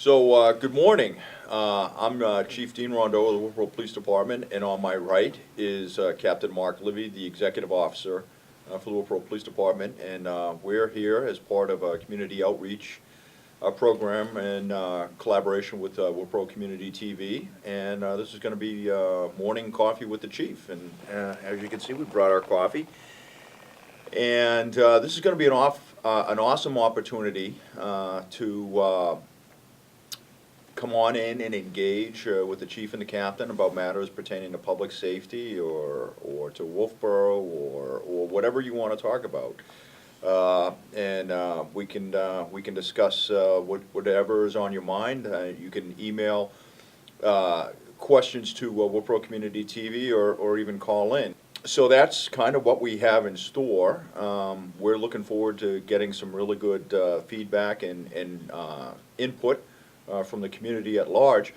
Good morning. I'm Chief Dean Rondeau of the Wolfeboro Police Department, and on my right is Captain Mark Livy, the Executive Officer for the Wolfeboro Police Department, and we're here as part of a community outreach program in collaboration with Wolfeboro Community TV, and this is going to be morning coffee with the Chief, and as you can see, we brought our coffee, and this is going to be an awesome opportunity to come on in and engage with the chief and the captain about matters pertaining to public safety or to Wolfeboro or whatever you want to talk about. We can discuss whatever is on your mind. You can email questions to Wolfeboro Community TV or even call in. So that's kind of what we have in store. We're looking forward to getting some really good feedback and input from the community at large.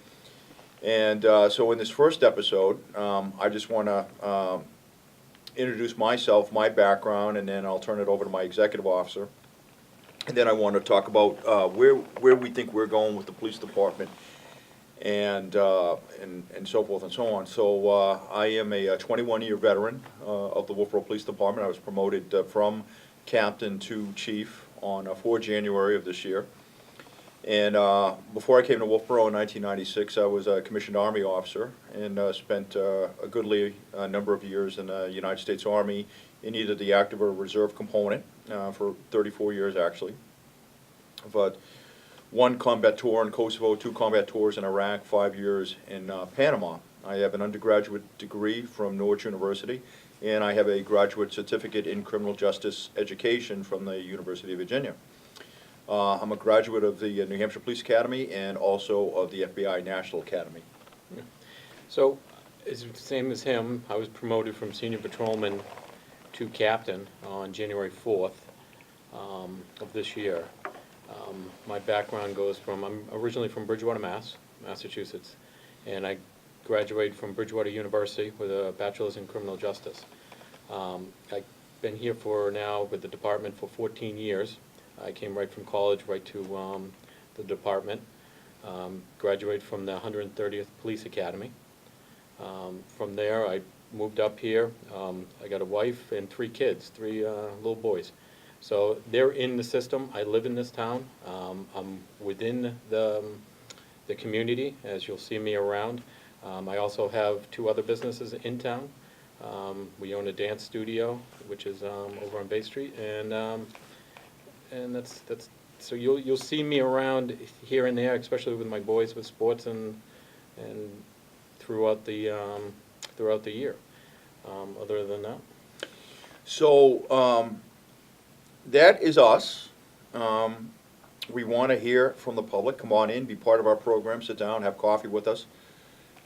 And so in this first episode, I just want to introduce myself, my background, and then I'll turn it over to my executive officer. And then I want to talk about where we think we're going with the police department and so forth and so on. So I am a 21-year veteran of the Wolfeboro Police Department. I was promoted from captain to chief on 4 January of this year. And before I came to Wolfeboro in 1996, I was a commissioned Army officer and spent a goodly number of years in the United States Army in either the active or reserve component for 34 years actually. But 1 combat tour in Kosovo, 2 combat tours in Iraq, 5 years in Panama. I have an undergraduate degree from Norwich University, and I have a graduate certificate in criminal justice education from the University of Virginia. I'm a graduate of the New Hampshire Police Academy and also of the FBI National Academy. So, it's the same as him. I was promoted from senior patrolman to captain on January 4th of this year. My background goes from, I'm originally from Bridgewater, Massachusetts, and I graduated from Bridgewater University with a bachelor's in criminal justice. I've been here now with the department for 14 years. I came right from college right to the department, graduated from the 130th Police Academy. From there I moved up here. I got a wife and 3 kids, 3 little boys. So they're in the system. I live in this town. I'm within the community, as you'll see me around. I also have 2 other businesses in town. We own a dance studio, which is over on Bay Street, and that's so you'll see me around here and there, especially with my boys with sports and throughout the year. Other than that, So that is us. We want to hear from the public. Come on in, be part of our program, sit down, have coffee with us,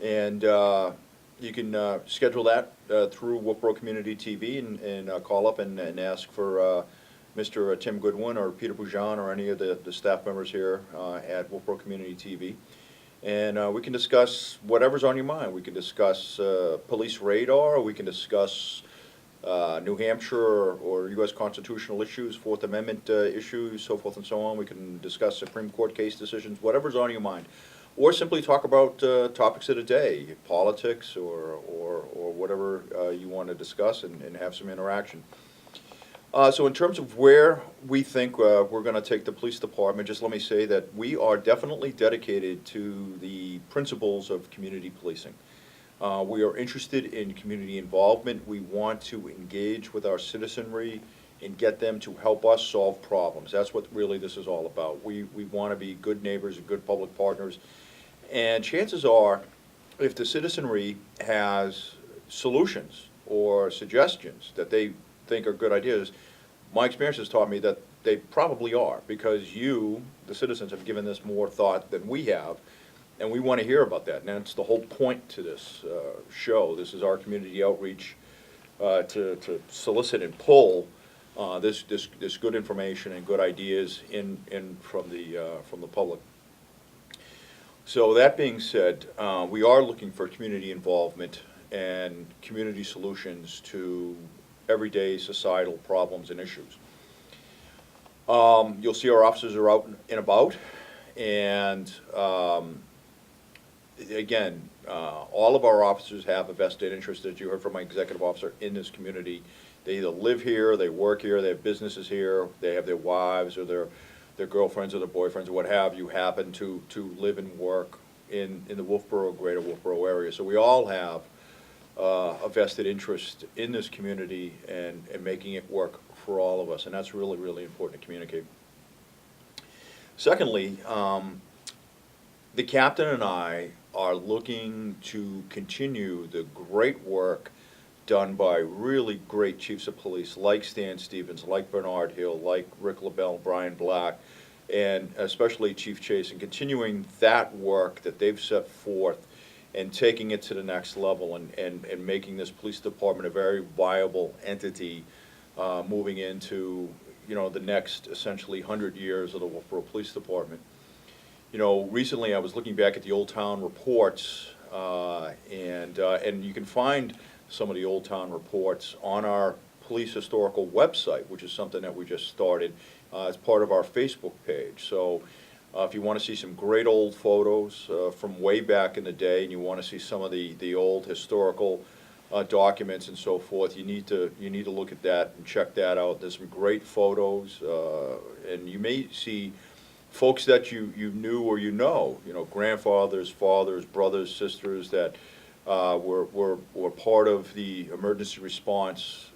and you can schedule that through Wolfeboro Community TV and call up and ask for Mr. Tim Goodwin or Peter Boujan or any of the staff members here at Wolfeboro Community TV. And we can discuss whatever's on your mind. We can discuss police radar, we can discuss New Hampshire or U.S. constitutional issues, Fourth Amendment issues, so forth and so on. We can discuss Supreme Court case decisions, whatever's on your mind. Or simply talk about topics of the day, politics or whatever you want to discuss and have some interaction. So in terms of where we think we're going to take the police department, just let me say that we are definitely dedicated to the principles of community policing. We are interested in community involvement. We want to engage with our citizenry and get them to help us solve problems. That's what really this is all about. We want to be good neighbors and good public partners. And chances are, if the citizenry has solutions or suggestions that they think are good ideas, my experience has taught me that they probably are, because you, the citizens, have given this more thought than we have, and we want to hear about that. And that's the whole point to this show. This is our community outreach to solicit and pull this good information and good ideas in from the public. So that being said, we are looking for community involvement and community solutions to everyday societal problems and issues. You'll see our officers are out and about, And again, all of our officers have a vested interest, as you heard from my executive officer, in this community. They either live here, they work here, they have businesses here, they have their wives or their girlfriends or their boyfriends or what have you happen to live and work in the Wolfeboro, greater Wolfeboro area. So we all have a vested interest in this community and making it work for all of us, and that's really, really important to communicate. Secondly, the captain and I are looking to continue the great work done by really great chiefs of police like Stan Stevens, like Bernard Hill, like Rick LaBelle, Brian Black, and especially Chief Chase, and continuing that work that they've set forth and taking it to the next level and making this police department a very viable entity moving into, you know, the next essentially 100 years of the Wolfeboro Police Department. You know, recently I was looking back at the Old Town reports, and you can find some of the Old Town reports on our police historical website, which is something that we just started as part of our Facebook page. So if you want to see some great old photos from way back in the day, and you want to see some of the old historical documents and so forth, you need to look at that and check that out. There's some great photos, and you may see folks that you knew or you know, grandfathers, fathers, brothers, sisters that were part of the emergency response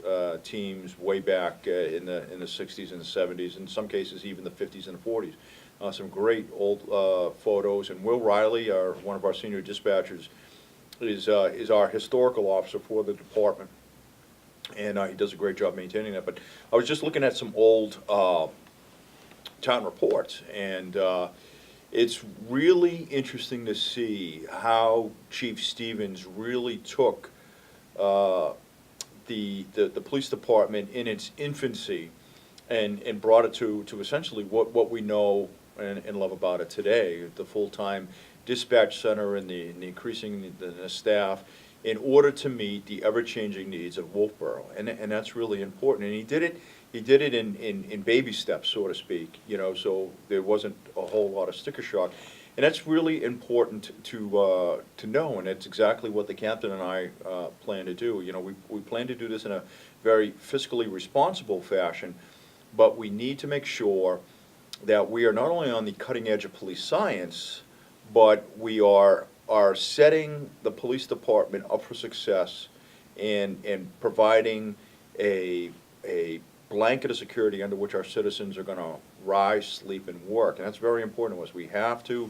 teams way back in the 60s and the 70s, in some cases even the 50s and the 40s. Some great old photos, and Will Riley, one of our senior dispatchers, is our historical officer for the department, and he does a great job maintaining that. But I was just looking at some old town reports, and it's really interesting to see how Chief Stevens really took the police department in its infancy and brought it to essentially what we know and love about it today, the full-time dispatch center and the increasing the staff in order to meet the ever-changing needs of Wolfeboro, and that's really important. And he did it in baby steps, so to speak, so there wasn't a whole lot of sticker shock. And that's really important to know, and it's exactly what the captain and I plan to do. We plan to do this in a very fiscally responsible fashion, but we need to make sure that we are not only on the cutting edge of police science, but we are setting the police department up for success and providing a blanket of security under which our citizens are going to rise, sleep, and work. And that's very important to us. We have to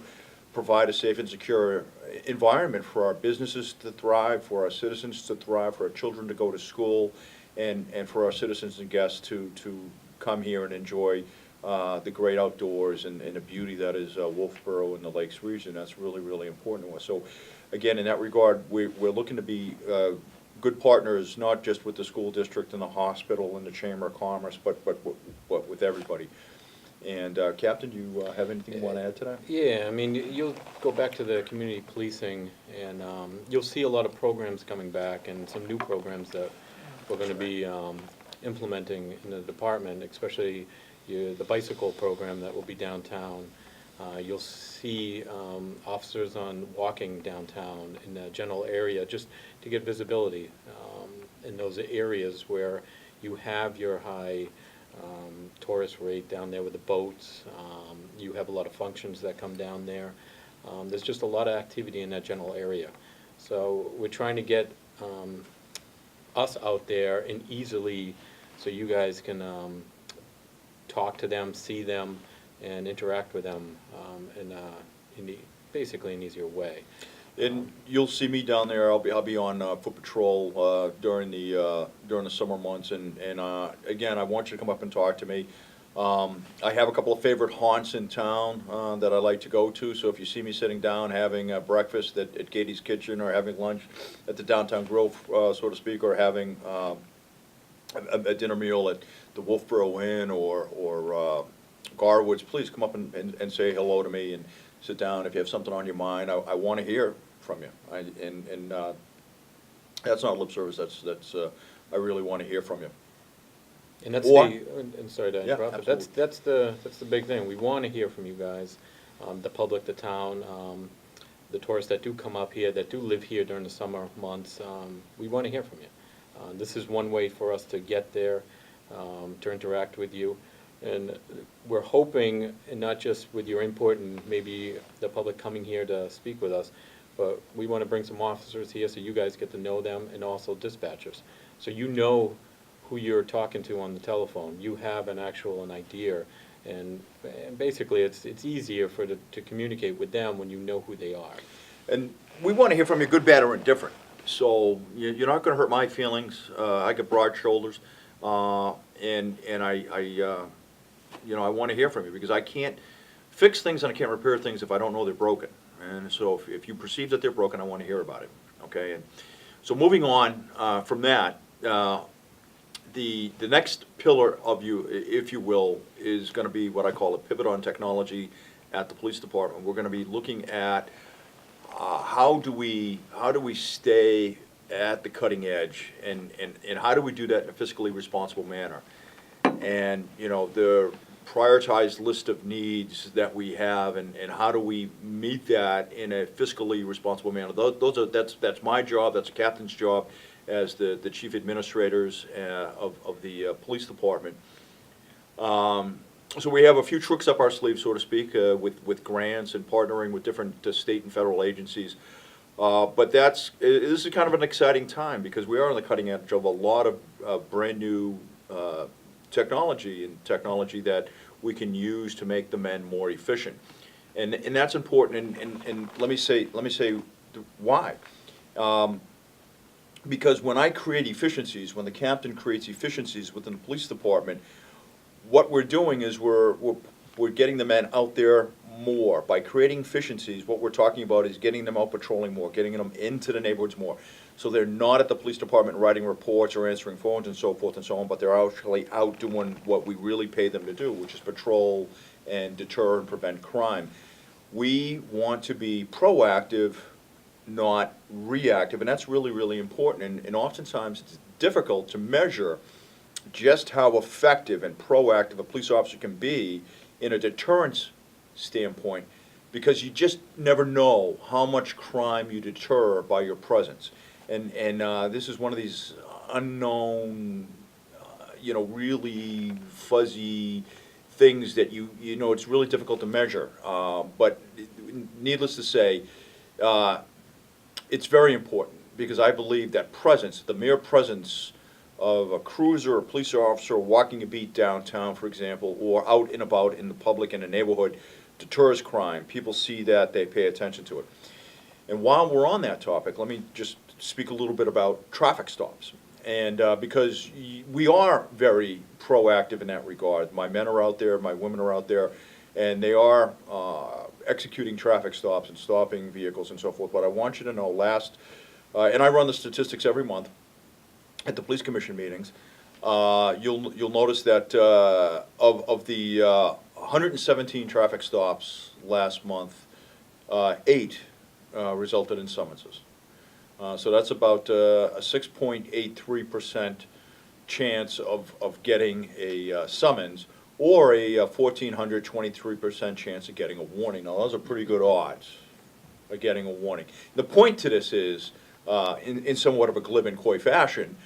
provide a safe and secure environment for our businesses to thrive, for our citizens to thrive, for our children to go to school, and for our citizens and guests to come here and enjoy the great outdoors and the beauty that is Wolfeboro and the Lakes region. That's really, really important to us. So again, in that regard, we're looking to be good partners, not just with the school district and the hospital and the Chamber of Commerce, but with everybody. And Captain, do you have anything you want to add to that? Yeah, I mean, you'll go back to the community policing, and you'll see a lot of programs coming back and some new programs that we're going to be implementing in the department, especially the bicycle program that will be downtown. You'll see officers on walking downtown in the general area just to get visibility in those areas where you have your high tourist rate down there with the boats. You have a lot of functions that come down there. There's just a lot of activity in that general area. So we're trying to get us out there and easily, so you guys can talk to them, see them, and interact with them basically an easier way. And you'll see me down there. I'll be on foot patrol during the summer months. And again, I want you to come up and talk to me. I have a couple of favorite haunts in town that I like to go to. So if you see me sitting down having breakfast at Katie's Kitchen, or having lunch at the Downtown Grove, so to speak, or having a dinner meal at the Wolfeboro Inn or Garwood's, please come up and say hello to me and sit down. If you have something on your mind, I want to hear from you. And that's not lip service. That's I really want to hear from you. And that's Or- and sorry to Yeah, interrupt, but absolutely. that's the big thing. We want to hear from you guys. the public, the town, the tourists that do come up here, that do live here during the summer months, we want to hear from you. This is one way for us to get there, to interact with you. And we're hoping, and not just with your input and maybe the public coming here to speak with us, but we want to bring some officers here so you guys get to know them, and also dispatchers. So you know who you're talking to on the telephone. You have an idea. And basically, it's easier to communicate with them when you know who they are. And we want to hear from you, good, bad, or indifferent. So you're not going to hurt my feelings. I get broad shoulders, and I want to hear from you, because I can't fix things and I can't repair things if I don't know they're broken. And so if you perceive that they're broken, I want to hear about it. Okay. And so moving on from that, the next pillar of you, if you will, is going to be what I call a pivot on technology at the police department. We're going to be looking at how do we stay at the cutting edge, and how do we do that in a fiscally responsible manner. And the prioritized list of needs that we have, and how do we meet that in a fiscally responsible manner. That's my job, that's the captain's job as the chief administrators of the police department. So we have a few tricks up our sleeve, so to speak, with grants and partnering with different state and federal agencies. But this is kind of an exciting time, because we are on the cutting edge of a lot of brand new technology that we can use to make the men more efficient, and that's important. And let me say why. Because when I create efficiencies, when the captain creates efficiencies within the police department, what we're doing is we're getting the men out there more. By creating efficiencies, what we're talking about is getting them out patrolling more, getting them into the neighborhoods more. So they're not at the police department writing reports or answering phones and so forth and so on, but they're actually out doing what we really pay them to do, which is patrol and deter and prevent crime. We want to be proactive, not reactive, and that's really, really important. And oftentimes it's difficult to measure just how effective and proactive a police officer can be in a deterrence standpoint, because you just never know how much crime you deter by your presence. And this is one of these unknown, really fuzzy things that it's really difficult to measure. But needless to say, it's very important, because I believe that presence, the mere presence of a cruiser or police officer walking a beat downtown, for example, or out and about in the public in a neighborhood, deters crime. People see that, they pay attention to it. And while we're on that topic, let me just speak a little bit about traffic stops. And because we are very proactive in that regard. My men are out there, my women are out there, and they are executing traffic stops and stopping vehicles and so forth. But I want you to know, and I run the statistics every month at the police commission meetings, you'll notice that of the 117 traffic stops last month, 8 resulted in summonses. So that's about a 6.83% chance of getting a summons, or a 1,423% chance of getting a warning. Now, those are pretty good odds of getting a warning. The point to this is, in somewhat of a glib and coy fashion,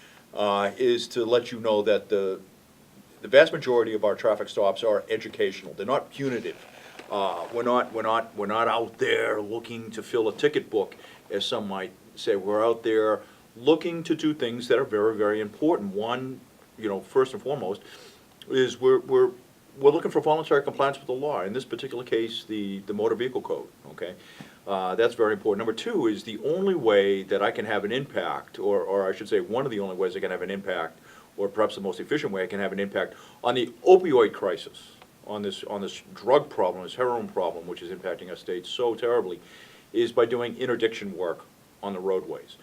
is to let you know that the vast majority of our traffic stops are educational. They're not punitive. We're not out there looking to fill a ticket book, as some might say. We're out there looking to do things that are very, very important. One, first and foremost, is we're looking for voluntary compliance with the law. In this particular case, the motor vehicle code. Okay, that's very important. Number two is the only way that I can have an impact, or I should say, one of the only ways I can have an impact, or perhaps the most efficient way I can have an impact on the opioid crisis, on this drug problem, this heroin problem, which is impacting our state so terribly, is by doing interdiction work on the roadways.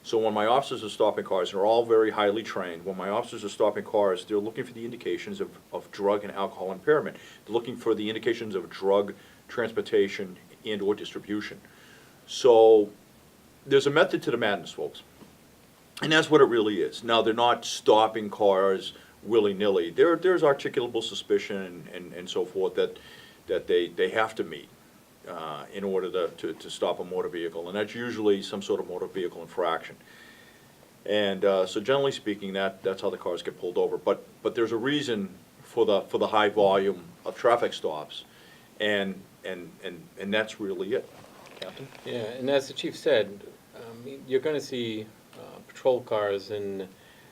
So when my officers are stopping cars, they're all very highly trained. When my officers are stopping cars, they're looking for the indications of drug and alcohol impairment. They're looking for the indications of drug transportation and or distribution. So there's a method to the madness, folks. And that's what it really is. Now, they're not stopping cars willy-nilly. There's articulable suspicion and so forth that they have to meet. in order to stop a motor vehicle, and that's usually some sort of motor vehicle infraction. And so generally speaking, that's how the cars get pulled over. But there's a reason for the high volume of traffic stops, and that's really it. Captain? Yeah, and as the chief said, you're going to see patrol cars in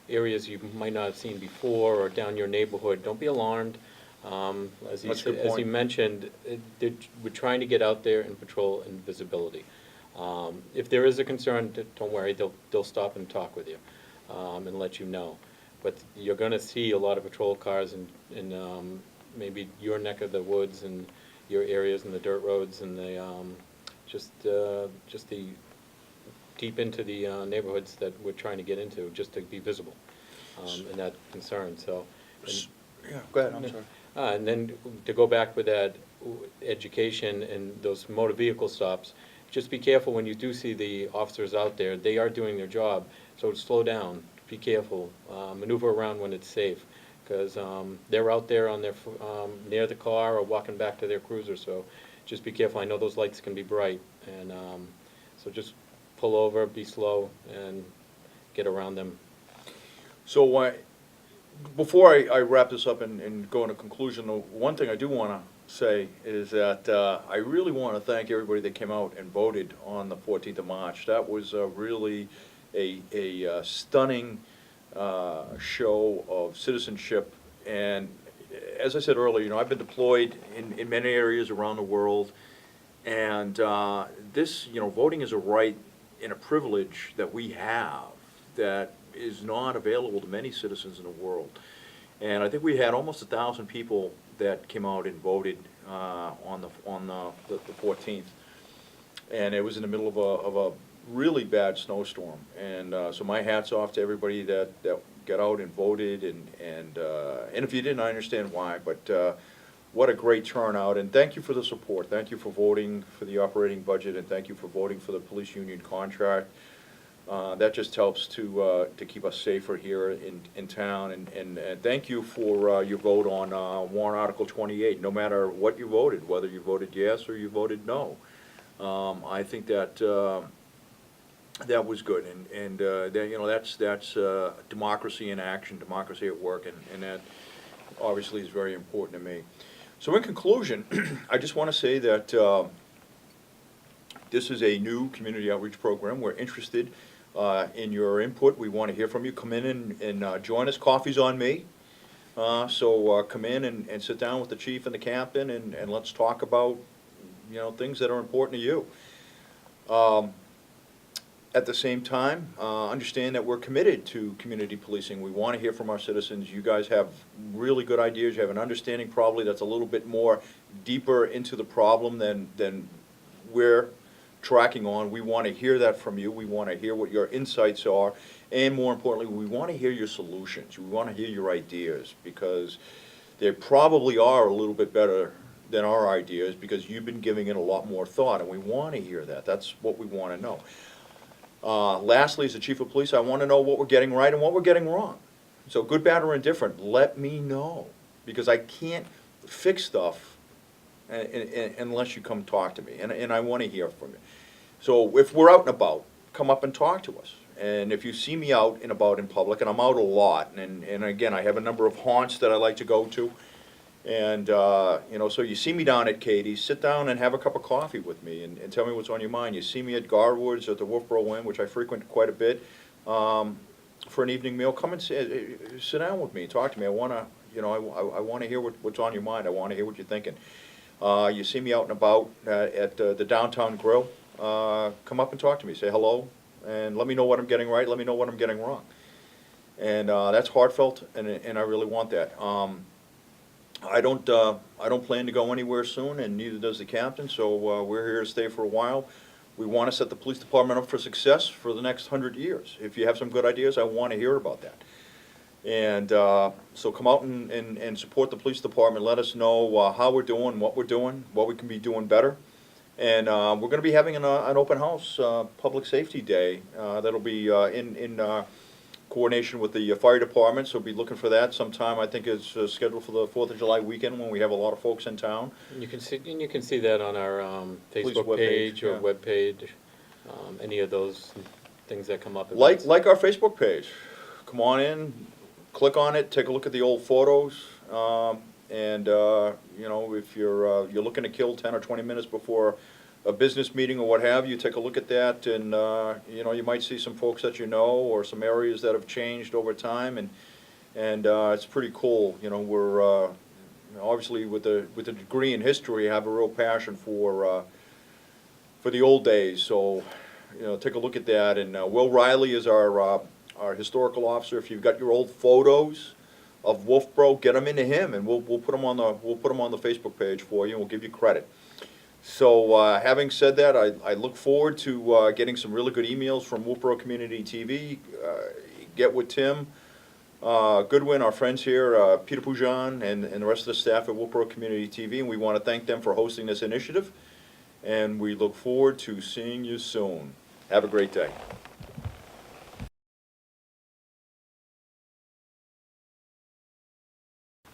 areas you might not have seen before or down your neighborhood. Don't be alarmed. As That's a good as he point. mentioned, we're trying to get out there and patrol and visibility. If there is a concern, don't worry, they'll stop and talk with you and let you know. But you're going to see a lot of patrol cars in maybe your neck of the woods and your areas and the dirt roads and the just the deep into the neighborhoods that we're trying to get into, just to be visible, and that concern. So. Yeah, go ahead, I'm sorry. And then to go back with that education and those motor vehicle stops, just be careful when you do see the officers out there. They are doing their job, so slow down, be careful, maneuver around when it's safe, because they're out there on their near the car or walking back to their cruiser, so just be careful. I know those lights can be bright, and so just pull over, be slow, and get around them. So before I wrap this up and go into conclusion, the one thing I do want to say is that I really want to thank everybody that came out and voted on the 14th of March. That was really a stunning show of citizenship. And as I said earlier, I've been deployed in many areas around the world, and this, voting is a right and a privilege that we have that is not available to many citizens in the world. And I think we had almost 1,000 people that came out and voted on the 14th, and it was in the middle of a really bad snowstorm. And so my hat's off to everybody that got out and voted, and if you didn't, I understand why, but what a great turnout, and thank you for the support. Thank you for voting for the operating budget, and thank you for voting for the police union contract. That just helps to keep us safer here in town, and thank you for your vote on warrant Article 28, no matter what you voted, whether you voted yes or you voted no. I think that that was good, and that's democracy in action, democracy at work, and that obviously is very important to me. So in conclusion, I just want to say that this is a new community outreach program. We're interested in your input. We want to hear from you. Come in and join us. Coffee's on me. So come in and sit down with the chief and the captain, and let's talk about things that are important to you. At the same time, understand that we're committed to community policing. We want to hear from our citizens. You guys have really good ideas. You have an understanding probably that's a little bit more deeper into the problem than we're tracking on. We want to hear that from you. We want to hear what your insights are, and more importantly, we want to hear your solutions. We want to hear your ideas, because they probably are a little bit better than our ideas, because you've been giving it a lot more thought, and we want to hear that. That's what we want to know. Lastly, as the chief of police, I want to know what we're getting right and what we're getting wrong. So good, bad, or indifferent, let me know, because I can't fix stuff unless you come talk to me, and I want to hear from you. So if we're out and about, come up and talk to us. And if you see me out and about in public, and I'm out a lot, and again, I have a number of haunts that I like to go to, and so you see me down at Katie's, sit down and have a cup of coffee with me, and tell me what's on your mind. You see me at Garwood's, at the Wolfeboro Inn, which I frequent quite a bit, for an evening meal. Come and sit down with me, talk to me. I want to, I want to hear what's on your mind. I want to hear what you're thinking. You see me out and about at the Downtown Grill, come up and talk to me. Say hello, and let me know what I'm getting right. Let me know what I'm getting wrong. And that's heartfelt, and I really want that. I don't plan to go anywhere soon, and neither does the captain. So we're here to stay for a while. We want to set the police department up for success for the next 100 years. If you have some good ideas, I want to hear about that. And so come out and support the police department. Let us know how we're doing, what we can be doing better. And we're going to be having an open house public safety day that'll be in coordination with the fire department, so be looking for that sometime. I think it's scheduled for the 4th of July weekend when we have a lot of folks in town. And you can see that on our Police Facebook webpage, page or yeah. webpage, any of those things that come up. Like our Facebook page. Come on in, click on it, take a look at the old photos, and you know, if you're looking to kill 10 or 20 minutes before a business meeting or what have you, take a look at that, and you know, you might see some folks that you know or some areas that have changed over time, and it's pretty cool. You know, we're obviously with the degree in history, have a real passion for the old days. So, you know, take a look at that. And Will Riley is our historical officer. If you've got your old photos of Wolfeboro, get them into him, and we'll put them on the Facebook page for you, and we'll give you credit. So, having said that, I look forward to getting some really good emails from Wolfeboro Community TV. Get with Tim Goodwin, our friends here, Peter Pujan, and the rest of the staff at Wolfeboro Community TV, and we want to thank them for hosting this initiative. And we look forward to seeing you soon. Have a great day.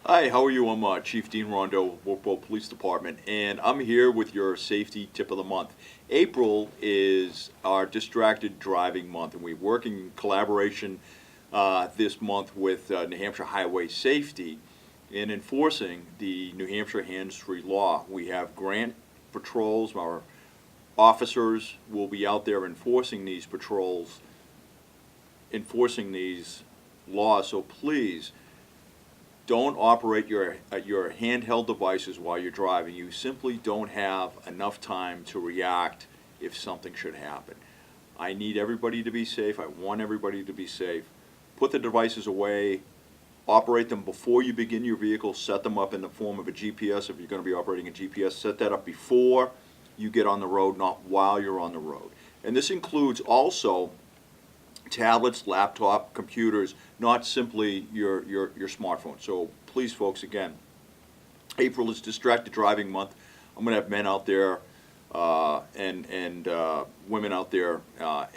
Hi, how are you? I'm Chief Dean Rondo of Wolfeboro Police Department, and I'm here with your safety tip of the month. April is our distracted driving month, and we work in collaboration this month with New Hampshire Highway Safety in enforcing the New Hampshire hands-free law. We have grant patrols. Our officers will be out there enforcing these patrols, enforcing these laws. So please don't operate your handheld devices while you're driving. You simply don't have enough time to react if something should happen. I need everybody to be safe. I want everybody to be safe. Put the devices away. Operate them before you begin your vehicle. Set them up in the form of a GPS if you're going to be operating a GPS. Set that up before you get on the road, not while you're on the road. And this includes also tablets, laptop, computers, not simply your smartphone. So please, folks, again, April is Distracted Driving Month. I'm going to have men out there and women out there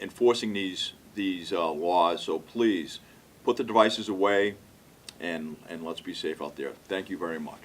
enforcing these laws. So please put the devices away and let's be safe out there. Thank you very much.